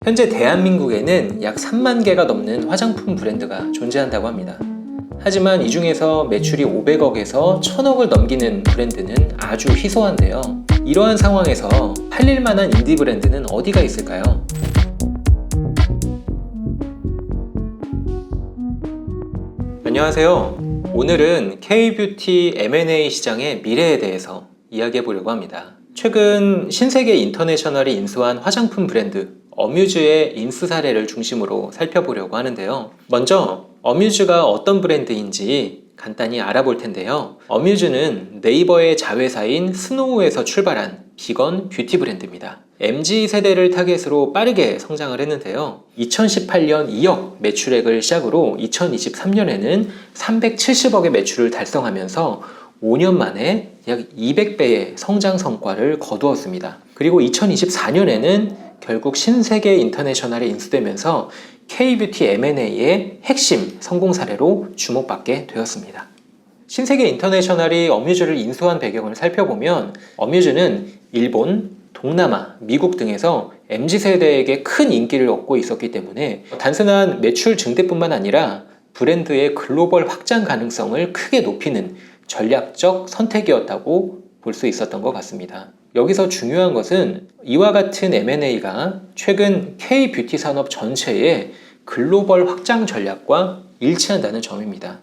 현재 대한민국에는 약 3만 개가 넘는 화장품 브랜드가 존재한다고 합니다. 하지만 이 중에서 매출이 500억에서 1000억을 넘기는 브랜드는 아주 희소한데요. 이러한 상황에서 팔릴 만한 인디 브랜드는 어디가 있을까요? 안녕하세요. 오늘은 K-뷰티 M&A 시장의 미래에 대해서 이야기해 보려고 합니다. 최근 신세계 인터내셔널이 인수한 화장품 브랜드 어뮤즈의 인수 사례를 중심으로 살펴보려고 하는데요. 먼저 어뮤즈가 어떤 브랜드인지 간단히 알아볼 텐데요. 어뮤즈는 네이버의 자회사인 스노우에서 출발한 비건 뷰티 브랜드입니다. MZ세대를 타겟으로 빠르게 성장을 했는데요. 2018년 2억 매출액을 시작으로 2023년에는 370억의 매출을 달성하면서 5년 만에 약 200배의 성장 성과를 거두었습니다. 그리고 2024년에는 결국 신세계 인터내셔널에 인수되면서 K-뷰티 M&A의 핵심 성공 사례로 주목받게 되었습니다. 신세계 인터내셔널이 어뮤즈를 인수한 배경을 살펴보면 어뮤즈는 일본, 동남아, 미국 등에서 MZ세대에게 큰 인기를 얻고 있었기 때문에 단순한 매출 증대뿐만 아니라 브랜드의 글로벌 확장 가능성을 크게 높이는 전략적 선택이었다고 볼 수 있었던 것 같습니다. 여기서 중요한 것은 이와 같은 M&A가 최근 K-뷰티 산업 전체의 글로벌 확장 전략과 일치한다는 점입니다.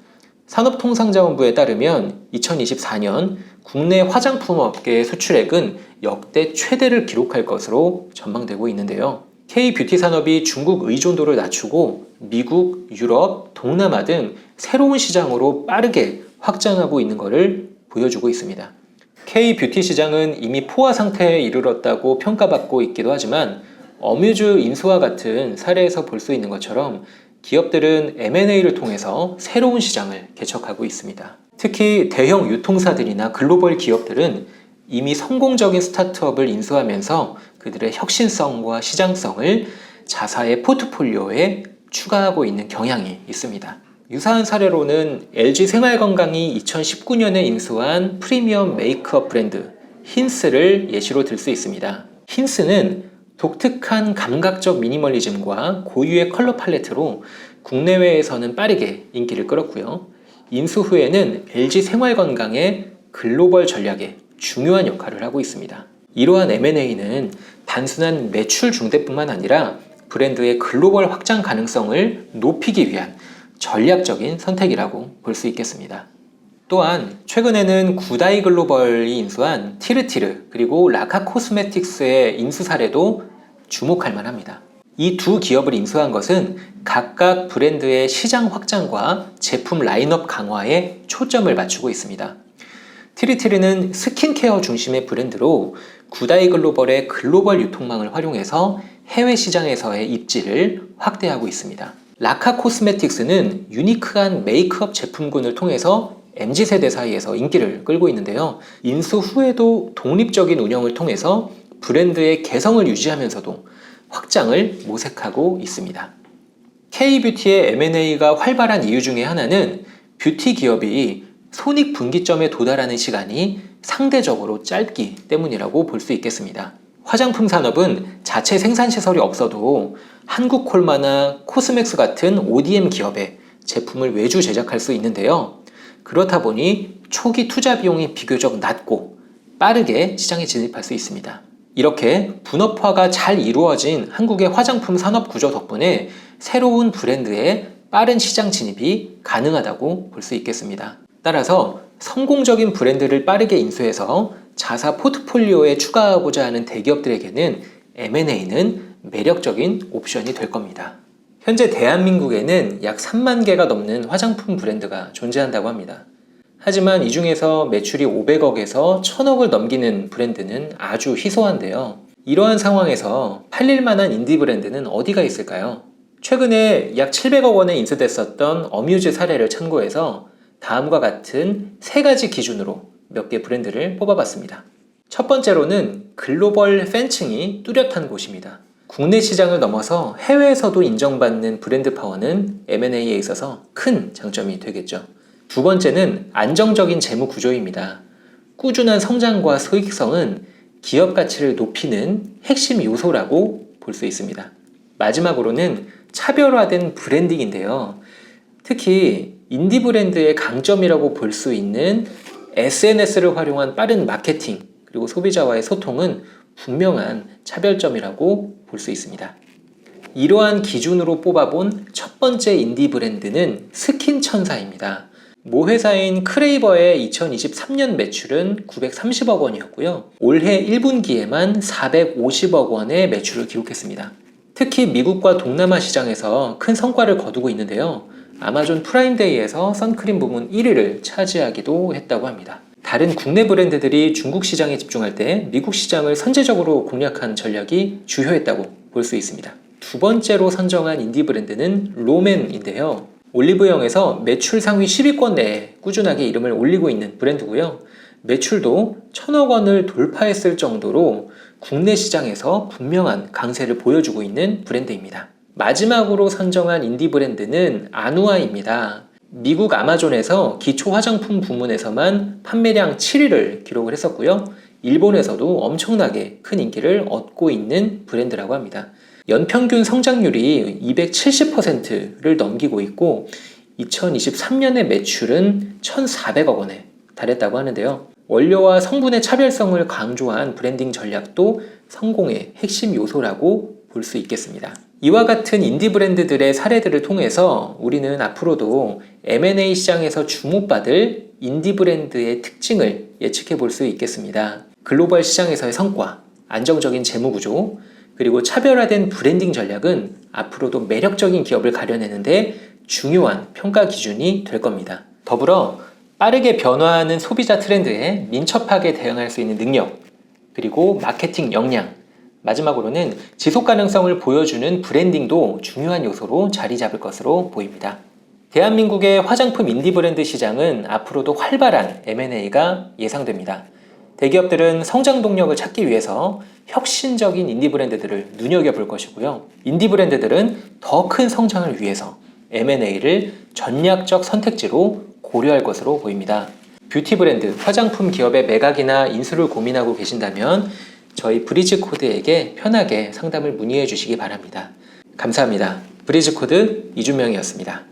산업통상자원부에 따르면 2024년 국내 화장품 업계의 수출액은 역대 최대를 기록할 것으로 전망되고 있는데요. K-뷰티 산업이 중국 의존도를 낮추고 미국, 유럽, 동남아 등 새로운 시장으로 빠르게 확장하고 있는 것을 보여주고 있습니다. K-뷰티 시장은 이미 포화 상태에 이르렀다고 평가받고 있기도 하지만 어뮤즈 인수와 같은 사례에서 볼 수 있는 것처럼 기업들은 M&A를 통해서 새로운 시장을 개척하고 있습니다. 특히 대형 유통사들이나 글로벌 기업들은 이미 성공적인 스타트업을 인수하면서 그들의 혁신성과 시장성을 자사의 포트폴리오에 추가하고 있는 경향이 있습니다. 유사한 사례로는 LG 생활건강이 2019년에 인수한 프리미엄 메이크업 브랜드 힌스를 예시로 들 수 있습니다. 힌스는 독특한 감각적 미니멀리즘과 고유의 컬러 팔레트로 국내외에서는 빠르게 인기를 끌었고요. 인수 후에는 LG 생활건강의 글로벌 전략에 중요한 역할을 하고 있습니다. 이러한 M&A는 단순한 매출 증대뿐만 아니라 브랜드의 글로벌 확장 가능성을 높이기 위한 전략적인 선택이라고 볼 수 있겠습니다. 또한 최근에는 구다이 글로벌이 인수한 티르티르 그리고 라카 코스메틱스의 인수 사례도 주목할 만합니다. 이 두 기업을 인수한 것은 각각 브랜드의 시장 확장과 제품 라인업 강화에 초점을 맞추고 있습니다. 티르티르는 스킨케어 중심의 브랜드로 구다이 글로벌의 글로벌 유통망을 활용해서 해외 시장에서의 입지를 확대하고 있습니다. 라카 코스메틱스는 유니크한 메이크업 제품군을 통해서 MZ세대 사이에서 인기를 끌고 있는데요. 인수 후에도 독립적인 운영을 통해서 브랜드의 개성을 유지하면서도 확장을 모색하고 있습니다. K-뷰티의 M&A가 활발한 이유 중에 하나는 뷰티 기업이 손익분기점에 도달하는 시간이 상대적으로 짧기 때문이라고 볼 수 있겠습니다. 화장품 산업은 자체 생산시설이 없어도 한국콜마나 코스맥스 같은 ODM 기업의 제품을 외주 제작할 수 있는데요. 그렇다 보니 초기 투자 비용이 비교적 낮고 빠르게 시장에 진입할 수 있습니다. 이렇게 분업화가 잘 이루어진 한국의 화장품 산업 구조 덕분에 새로운 브랜드의 빠른 시장 진입이 가능하다고 볼 수 있겠습니다. 따라서 성공적인 브랜드를 빠르게 인수해서 자사 포트폴리오에 추가하고자 하는 대기업들에게는 M&A는 매력적인 옵션이 될 겁니다. 현재 대한민국에는 약 3만 개가 넘는 화장품 브랜드가 존재한다고 합니다. 하지만 이 중에서 매출이 500억에서 1000억을 넘기는 브랜드는 아주 희소한데요. 이러한 상황에서 팔릴 만한 인디 브랜드는 어디가 있을까요? 최근에 약 700억 원에 인수됐었던 어뮤즈 사례를 참고해서 다음과 같은 세 가지 기준으로 몇 개 브랜드를 뽑아봤습니다. 첫 번째로는 글로벌 팬층이 뚜렷한 곳입니다. 국내 시장을 넘어서 해외에서도 인정받는 브랜드 파워는 M&A에 있어서 큰 장점이 되겠죠. 두 번째는 안정적인 재무 구조입니다. 꾸준한 성장과 소익성은 기업 가치를 높이는 핵심 요소라고 볼 수 있습니다. 마지막으로는 차별화된 브랜딩인데요. 특히 인디 브랜드의 강점이라고 볼 수 있는 SNS를 활용한 빠른 마케팅 그리고 소비자와의 소통은 분명한 차별점이라고 볼 수 있습니다. 이러한 기준으로 뽑아본 첫 번째 인디 브랜드는 스킨천사입니다. 모 회사인 크레이버의 2023년 매출은 930억 원이었고요. 올해 1분기에만 450억 원의 매출을 기록했습니다. 특히 미국과 동남아 시장에서 큰 성과를 거두고 있는데요. 아마존 프라임데이에서 선크림 부문 1위를 차지하기도 했다고 합니다. 다른 국내 브랜드들이 중국 시장에 집중할 때 미국 시장을 선제적으로 공략한 전략이 주효했다고 볼 수 있습니다. 두 번째로 선정한 인디 브랜드는 로맨인데요. 올리브영에서 매출 상위 10위권 내에 꾸준하게 이름을 올리고 있는 브랜드고요. 매출도 1,000억 원을 돌파했을 정도로 국내 시장에서 분명한 강세를 보여주고 있는 브랜드입니다. 마지막으로 선정한 인디 브랜드는 아누아입니다. 미국 아마존에서 기초 화장품 부문에서만 판매량 7위를 기록을 했었고요. 일본에서도 엄청나게 큰 인기를 얻고 있는 브랜드라고 합니다. 연평균 성장률이 270%를 넘기고 있고 2023년의 매출은 1,400억 원에 달했다고 하는데요. 원료와 성분의 차별성을 강조한 브랜딩 전략도 성공의 핵심 요소라고 볼 수 있겠습니다. 이와 같은 인디 브랜드들의 사례들을 통해서 우리는 앞으로도 M&A 시장에서 주목받을 인디 브랜드의 특징을 예측해 볼 수 있겠습니다. 글로벌 시장에서의 성과, 안정적인 재무 구조, 그리고 차별화된 브랜딩 전략은 앞으로도 매력적인 기업을 가려내는데 중요한 평가 기준이 될 겁니다. 더불어 빠르게 변화하는 소비자 트렌드에 민첩하게 대응할 수 있는 능력, 그리고 마케팅 역량, 마지막으로는 지속 가능성을 보여주는 브랜딩도 중요한 요소로 자리 잡을 것으로 보입니다. 대한민국의 화장품 인디 브랜드 시장은 앞으로도 활발한 M&A가 예상됩니다. 대기업들은 성장 동력을 찾기 위해서 혁신적인 인디 브랜드들을 눈여겨볼 것이고요. 인디 브랜드들은 더 큰 성장을 위해서 M&A를 전략적 선택지로 고려할 것으로 보입니다. 뷰티 브랜드, 화장품 기업의 매각이나 인수를 고민하고 계신다면 저희 브리지코드에게 편하게 상담을 문의해 주시기 바랍니다. 감사합니다. 브리지코드 이준명이었습니다.